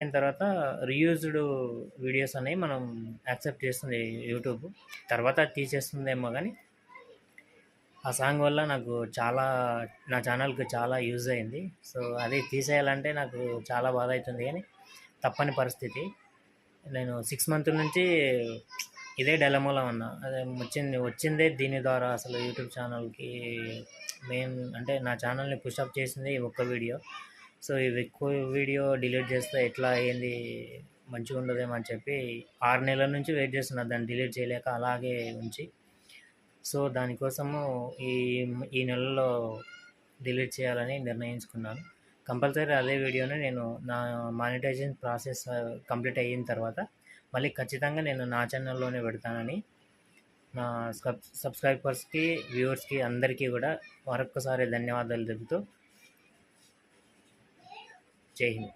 అయిన తర్వాత reused videos అనేవి మనం యాక్సెప్ట్ చేస్తుంది యూట్యూబ్. తర్వాత తీసేస్తుందేమో కానీ ఆ సాంగ్ వల్ల నాకు చాలా నా ఛానల్కి చాలా యూజ్ అయింది. సో అది తీసేయాలంటే నాకు చాలా బాధ అవుతుంది కానీ తప్పని పరిస్థితి. నేను 6 మంత్ నుంచి ఇదే డైలమాలో ఉన్నా. అదే వచ్చిందే దీని ద్వారా అసలు యూట్యూబ్ ఛానల్కి మెయిన్ అంటే నా ఛానల్ని పుషప్ చేసింది ఈ ఒక్క వీడియో. సో ఇవి ఎక్కువ వీడియో డిలీట్ చేస్తే ఎట్లా ఏంది మంచిగా ఉండదేమో అని చెప్పి 6 నెలల నుంచి వెయిట్ చేస్తున్నా దాన్ని డిలీట్ చేయలేక అలాగే ఉంచి. సో దానికోసము ఈ ఈ నెలలో డిలీట్ చేయాలని నిర్ణయించుకున్నాను. కంపల్సరీ అదే వీడియోని నేను నా మానిటైజేషన్ ప్రాసెస్ కంప్లీట్ అయిన తర్వాత మళ్ళీ ఖచ్చితంగా నేను నా ఛానల్లోనే పెడతానని నా సబ్స్క్రైబర్స్కి వ్యూవర్స్కి అందరికీ కూడా మరొక్కసారి ధన్యవాదాలు తెలుపుతూ జై హింద్.